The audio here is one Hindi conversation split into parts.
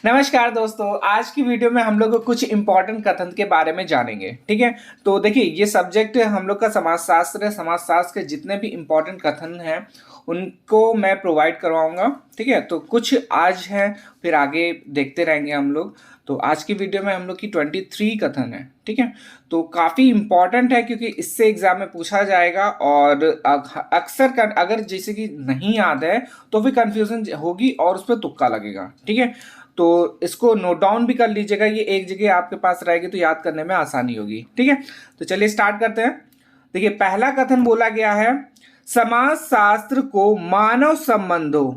नमस्कार दोस्तों, आज की वीडियो में हम लोग कुछ इंपॉर्टेंट कथन के बारे में जानेंगे। ठीक है, तो देखिए ये सब्जेक्ट हम लोग का समाजशास्त्र है। समाजशास्त्र के जितने भी इंपॉर्टेंट कथन हैं उनको मैं प्रोवाइड करवाऊंगा। ठीक है, तो कुछ आज हैं, फिर आगे देखते रहेंगे हम लोग। तो आज की वीडियो में हम लोग की 23 कथन है। ठीक है, तो काफ़ी इंपॉर्टेंट है क्योंकि इससे एग्जाम में पूछा जाएगा और अक्सर अगर जैसे कि नहीं याद है तो फिर कंफ्यूजन होगी और उस पर तुक्का लगेगा। ठीक है, तो इसको नोट डाउन भी कर लीजिएगा, ये एक जगह आपके पास रहेगी तो याद करने में आसानी होगी। ठीक है, तो चलिए स्टार्ट करते हैं। देखिए पहला कथन बोला गया है, समाज शास्त्र को मानव संबंधों,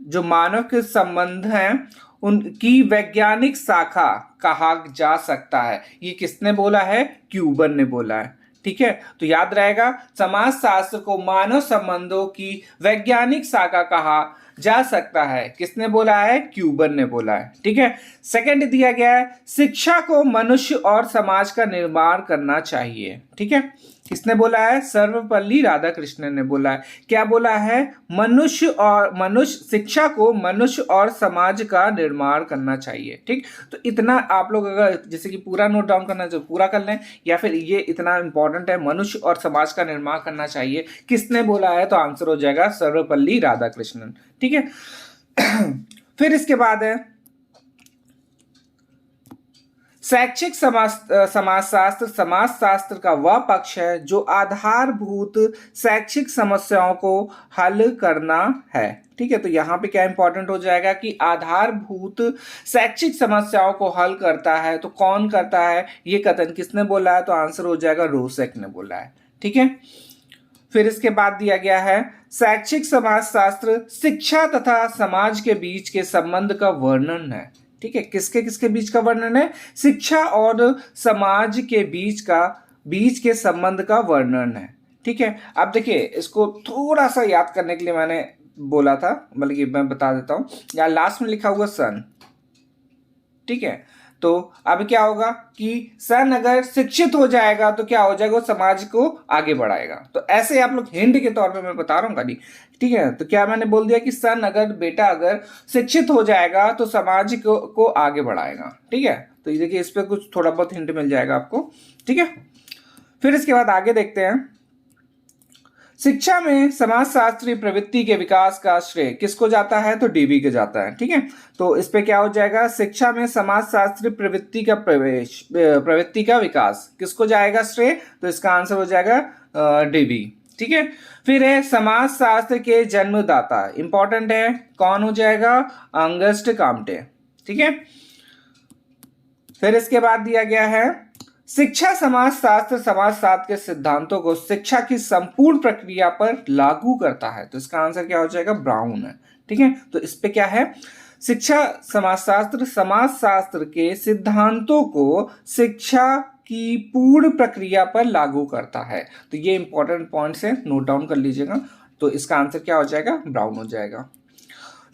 जो मानव के संबंध हैं उनकी वैज्ञानिक शाखा कहा जा सकता है। ये किसने बोला है? क्यूबन ने बोला है। ठीक है, तो याद रहेगा, समाज शास्त्र को मानव संबंधों की वैज्ञानिक शाखा कहा जा सकता है। किसने बोला है? क्यूबन ने बोला है। ठीक है, सेकंड दिया गया है, शिक्षा को मनुष्य और समाज का निर्माण करना चाहिए। ठीक है, किसने बोला है? सर्वपल्ली राधाकृष्णन ने बोला है। क्या बोला है? मनुष्य शिक्षा को मनुष्य और समाज का निर्माण करना चाहिए। ठीक, तो इतना आप लोग अगर जैसे कि पूरा नोट डाउन करना है तो पूरा कर लें, या फिर ये इतना इंपॉर्टेंट है, मनुष्य और समाज का निर्माण करना चाहिए, किसने बोला है? तो आंसर हो जाएगा सर्वपल्ली राधाकृष्णन। ठीक है फिर इसके बाद है शैक्षिक समाजशास्त्र का वह पक्ष है जो आधारभूत शैक्षिक समस्याओं को हल करना है। ठीक है, तो यहाँ पे क्या इंपॉर्टेंट हो जाएगा कि आधारभूत शैक्षिक समस्याओं को हल करता है। तो कौन करता है? ये कथन किसने बोला है? तो आंसर हो जाएगा रोसेक ने बोला है। ठीक है, फिर इसके बाद दिया गया है, शैक्षिक समाजशास्त्र शिक्षा तथा समाज के बीच के संबंध का वर्णन है। ठीक है, किसके किसके बीच का वर्णन है? शिक्षा और समाज के बीच के संबंध का वर्णन है। ठीक है, अब देखिए इसको थोड़ा सा याद करने के लिए मैंने बोला था, मतलब कि मैं बता देता हूं, यहाँ लास्ट में लिखा हुआ सन। ठीक है, तो अब क्या होगा कि सन अगर शिक्षित हो जाएगा तो क्या हो जाएगा? वो समाज को आगे बढ़ाएगा। तो ऐसे आप लोग हिंट के तौर पे मैं बता रहा हूँ खाली। ठीक है, तो क्या मैंने बोल दिया कि सन अगर बेटा अगर शिक्षित हो जाएगा तो समाज को आगे बढ़ाएगा। ठीक है, तो ये देखिए इस पर कुछ थोड़ा बहुत हिंट मिल जाएगा आपको। ठीक है, फिर इसके बाद आगे देखते हैं, शिक्षा में समाजशास्त्री प्रवृत्ति के विकास का श्रेय किसको जाता है? तो डीवी के जाता है। ठीक है, तो इस पे क्या हो जाएगा? शिक्षा में समाजशास्त्री प्रवृत्ति का विकास किसको जाएगा श्रेय? तो इसका आंसर हो जाएगा डीवी। ठीक है, फिर है समाजशास्त्र के जन्मदाता, इंपॉर्टेंट है, कौन हो जाएगा? अंगस्ट काम्टे। ठीक है, फिर इसके बाद दिया गया है, शिक्षा समाजशास्त्र के सिद्धांतों को शिक्षा की संपूर्ण प्रक्रिया पर लागू करता है। तो इसका आंसर क्या हो जाएगा? ब्राउन है। ठीक है, तो इस पे क्या है? शिक्षा समाजशास्त्र के सिद्धांतों को शिक्षा की पूर्ण प्रक्रिया पर लागू करता है। तो ये इंपॉर्टेंट पॉइंट्स है, नोट डाउन कर लीजिएगा। तो इसका आंसर क्या हो जाएगा? ब्राउन हो जाएगा।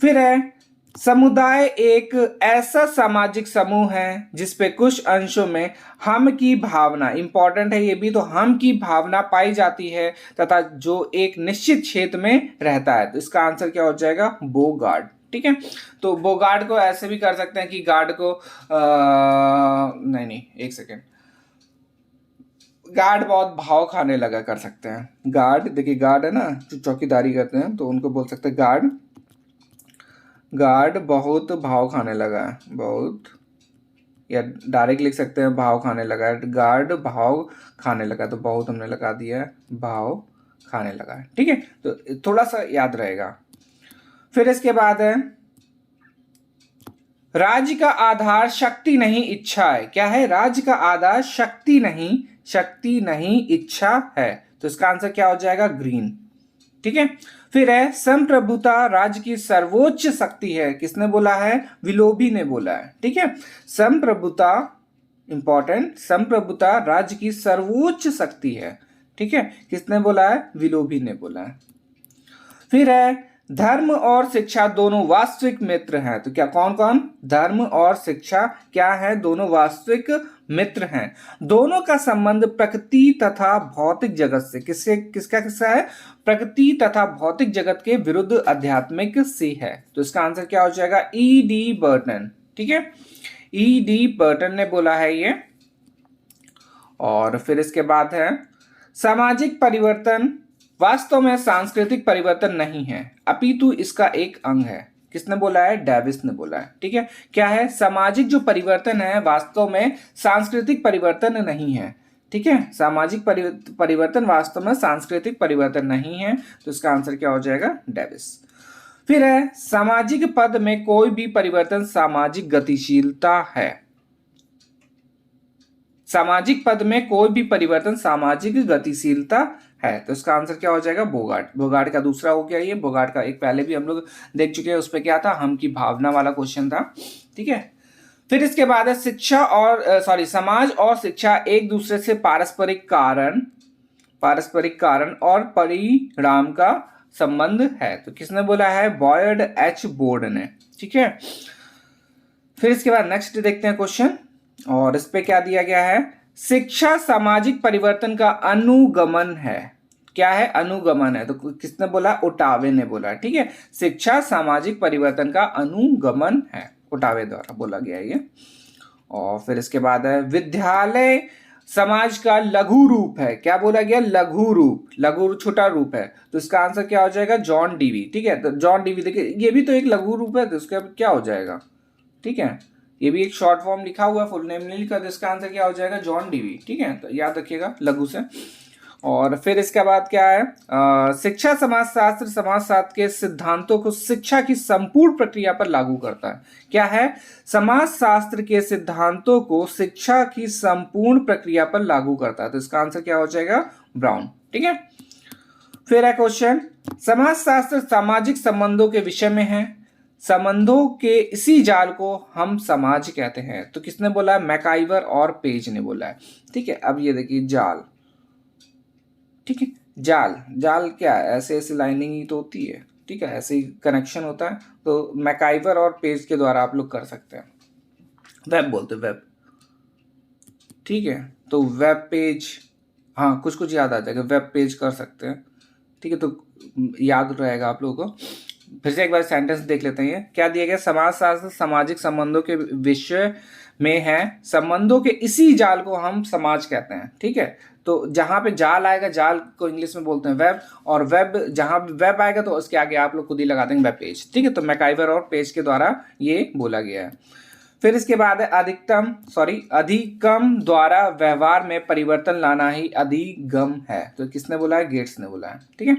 फिर है, समुदाय एक ऐसा सामाजिक समूह है जिसपे कुछ अंशों में हम की भावना, इंपॉर्टेंट है ये भी, तो हम की भावना पाई जाती है तथा जो एक निश्चित क्षेत्र में रहता है। तो इसका आंसर क्या हो जाएगा? बोगार्ड। ठीक है, तो बोगार्ड को ऐसे भी कर सकते हैं कि गार्ड को नहीं एक सेकेंड, गार्ड बहुत भाव खाने लगा कर सकते हैं। गार्ड, देखिए गार्ड है ना, जो चौकीदारी करते हैं, तो उनको बोल सकते हैं गार्ड बहुत भाव खाने लगा है, बहुत, या डायरेक्ट लिख सकते हैं भाव खाने लगा है। गार्ड भाव खाने लगा, तो बहुत हमने लगा दिया है, भाव खाने लगा है। ठीक है, तो थोड़ा सा याद रहेगा। फिर इसके बाद है, राज्य का आधार शक्ति नहीं इच्छा है। क्या है? राज्य का आधार शक्ति नहीं इच्छा है। तो इसका आंसर क्या हो जाएगा? ग्रीन। ठीक है, फिर है, संप्रभुता राज्य की सर्वोच्च शक्ति है। किसने बोला है? विलोबी ने बोला है। ठीक है, संप्रभुता, इंपॉर्टेंट, संप्रभुता राज्य की सर्वोच्च शक्ति है। ठीक है, किसने बोला है? विलोबी ने बोला है। फिर है, धर्म और शिक्षा दोनों वास्तविक मित्र हैं। तो क्या कौन कौन? धर्म और शिक्षा क्या है? दोनों वास्तविक मित्र हैं। दोनों का संबंध प्रकृति तथा भौतिक जगत से, किसका है? प्रकृति तथा भौतिक जगत के विरुद्ध आध्यात्मिक से है। तो इसका आंसर क्या हो जाएगा? E D Burton. ठीक है, E.D. बर्टन ने बोला है ये। और फिर इसके बाद है सामाजिक परिवर्तन वास्तव में सांस्कृतिक परिवर्तन नहीं है अपितु इसका एक अंग है। किसने बोला है? डेविस ने बोला है। ठीक है, क्या है? सामाजिक जो परिवर्तन है वास्तव में सांस्कृतिक परिवर्तन नहीं है। ठीक है, सामाजिक परिवर्तन वास्तव में सांस्कृतिक परिवर्तन नहीं है, तो इसका आंसर क्या हो जाएगा? डेविस। फिर है सामाजिक पद में कोई भी परिवर्तन सामाजिक गतिशीलता है। सामाजिक पद में कोई भी परिवर्तन सामाजिक गतिशीलता है, तो इसका आंसर क्या हो जाएगा? बोगार्ट। बोगार्ट का दूसरा हो गया ये। बोगार्ट का एक पहले भी हम लोग देख चुके हैं, उस पर क्या था? हम की भावना वाला क्वेश्चन था। ठीक है, फिर इसके बाद है शिक्षा और समाज और शिक्षा एक दूसरे से पारस्परिक कारण और परिणाम का संबंध है, तो किसने बोला है? बॉयड एच बोर्ड ने। ठीक है, फिर इसके बाद नेक्स्ट देखते हैं क्वेश्चन, और इस पे क्या दिया गया है? शिक्षा सामाजिक परिवर्तन का अनुगमन है। क्या है? अनुगमन है, तो किसने बोला? ओटावे ने बोला। ठीक है, शिक्षा सामाजिक परिवर्तन का अनुगमन है, ओटावे द्वारा बोला गया ये। और फिर इसके बाद है विद्यालय समाज का लघु रूप है। क्या बोला गया? लघु रूप, लघु छोटा रूप है, तो इसका आंसर क्या हो जाएगा? John Dewey. ठीक है, तो जॉन डीवी देखिए ये भी तो एक लघु रूप है, तो इसका क्या हो जाएगा? ठीक है, ये भी एक शॉर्ट फॉर्म लिखा हुआ है, फुल नेम नहीं लिखा, तो इसका आंसर क्या हो जाएगा? John Dewey. ठीक है, तो याद रखिएगा लघु से। और फिर इसके बाद क्या है? शिक्षा समाजशास्त्र के सिद्धांतों को शिक्षा की संपूर्ण प्रक्रिया पर लागू करता है। क्या है? समाजशास्त्र के सिद्धांतों को शिक्षा की संपूर्ण प्रक्रिया पर लागू करता है, तो इसका आंसर क्या हो जाएगा? ब्राउन। ठीक है, फिर है क्वेश्चन समाजशास्त्र सामाजिक संबंधों के विषय में है। संबंधों के इसी जाल को हम समाज कहते हैं, तो किसने बोला है? मैकाइवर और पेज ने बोला है। ठीक है, अब ये देखिए जाल। ठीक है, जाल क्या है? ऐसे ऐसे लाइनिंग ही तो होती है। ठीक है, ऐसे ही कनेक्शन होता है, तो मैकाइवर और पेज के द्वारा आप लोग कर सकते हैं। वेब बोलते हैं, वेब। ठीक है, तो वेब पेज, हाँ कुछ कुछ याद आ जाएगा, वेब पेज कर सकते हैं। ठीक है, तो याद रहेगा आप लोगों को। फिर से एक बार सेंटेंस देख लेते हैं। क्या दिया गया? समाजशास्त्र सामाजिक संबंधों के विषय में है। संबंधों के इसी जाल को हम समाज कहते हैं। ठीक है, तो जहां पे जाल आएगा, जाल को इंग्लिश में बोलते हैं वेब, और वेब जहां वेब आएगा तो उसके आगे आप लोग खुद ही लगा देंगे वेब पेज। ठीक है, तो मैकाइवर और पेज के द्वारा ये बोला गया है। फिर इसके बाद है अधिगम द्वारा व्यवहार में परिवर्तन लाना ही अधिगम है, तो किसने बोला है? गेट्स ने बोला है। ठीक है,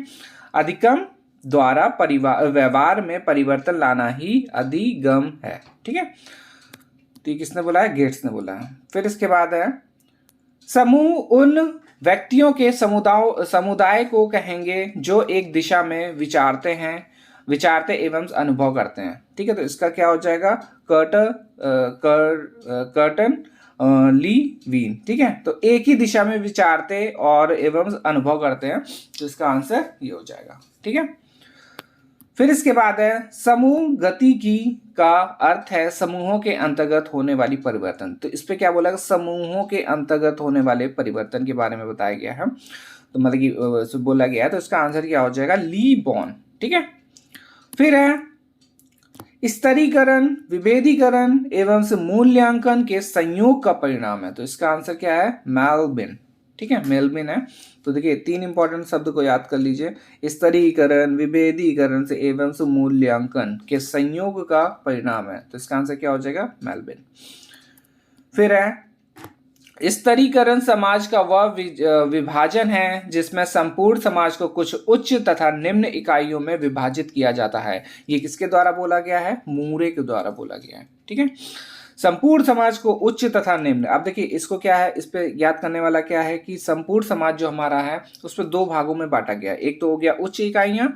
अधिगम द्वारा व्यवहार में परिवर्तन लाना ही अधिगम है। ठीक है, तो ये किसने बोला है? गेट्स ने बोला है। फिर इसके बाद है समूह उन व्यक्तियों के समुदाय को कहेंगे जो एक दिशा में विचारते एवं अनुभव करते हैं। ठीक है, तो इसका क्या हो जाएगा? कर्टन ली वीन। ठीक है, तो एक ही दिशा में विचारते और एवं अनुभव करते हैं, तो इसका आंसर ये हो जाएगा। ठीक है, फिर इसके बाद है समूह गतिकी का अर्थ है समूहों के अंतर्गत होने वाली परिवर्तन, तो इस पे क्या बोला? समूहों के अंतर्गत होने वाले परिवर्तन के बारे में बताया गया है, तो मतलब कि बोला गया है, तो इसका आंसर क्या हो जाएगा? ली बॉन। ठीक है, फिर है स्तरीकरण, विभेदीकरण एवं मूल्यांकन के संयोग का परिणाम है, तो इसका आंसर क्या है? मेलबिन। ठीक है, मेलबिन है। तो देखिए 3 इंपॉर्टेंट शब्द को याद कर लीजिए। स्तरीकरण, विभेदीकरण से एवं मूल्यांकन के संयोग का परिणाम है, तो इसका आंसर क्या हो जाएगा? मेलबिन। फिर है स्तरीकरण समाज का वह विभाजन है जिसमें संपूर्ण समाज को कुछ उच्च तथा निम्न इकाइयों में विभाजित किया जाता है। ये किसके द्वारा बोला गया है? मूरे के द्वारा बोला गया है। ठीक है, संपूर्ण समाज को उच्च तथा निम्न। अब देखिए इसको क्या है, इस पे याद करने वाला क्या है कि संपूर्ण समाज जो हमारा है उस पर 2 भागों में बांटा गया है। एक तो हो गया उच्च इकाइयां,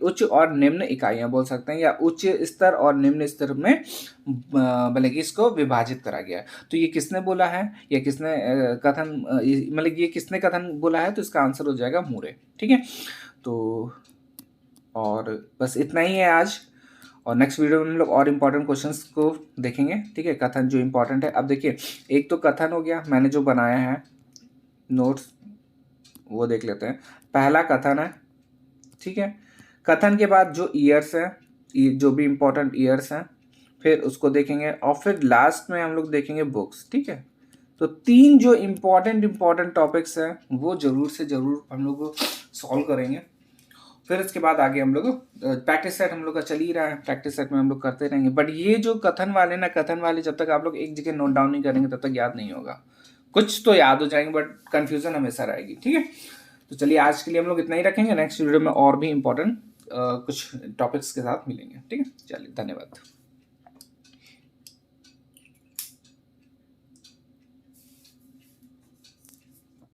उच्च और निम्न इकाइयां बोल सकते हैं, या उच्च स्तर और निम्न स्तर में मतलब कि इसको विभाजित करा गया है। तो ये किसने बोला है, या किसने कथन, मतलब ये किसने कथन बोला है, तो इसका आंसर हो जाएगा मूरे। ठीक है, तो और बस इतना ही है आज, और नेक्स्ट वीडियो में हम लोग और इम्पोर्टेंट क्वेश्चंस को देखेंगे। ठीक है, कथन जो इम्पोर्टेंट है। अब देखिए एक तो कथन हो गया, मैंने जो बनाया है नोट्स वो देख लेते हैं। पहला कथन है। ठीक है, कथन के बाद जो ईयर्स हैं, जो भी इम्पोर्टेंट ईयर्स हैं फिर उसको देखेंगे और फिर लास्ट में हम लोग देखेंगे बुक्स। ठीक है, तो 3 जो इम्पोर्टेंट टॉपिक्स हैं वो जरूर से जरूर हम लोग सॉल्व करेंगे। फिर इसके बाद आगे हम लोग प्रैक्टिस सेट हम लोग का चल ही रहा है, प्रैक्टिस सेट में हम लोग करते रहेंगे। बट ये जो कथन वाले जब तक आप लोग एक जगह नोट डाउन नहीं करेंगे तब तक याद नहीं होगा। कुछ तो याद हो जाएंगे बट कंफ्यूजन हमेशा रहेगी। ठीक है, तो चलिए आज के लिए हम लोग इतना ही रखेंगे। नेक्स्ट वीडियो में और भी इम्पोर्टेंट कुछ टॉपिक्स के साथ मिलेंगे। ठीक है, चलिए धन्यवाद।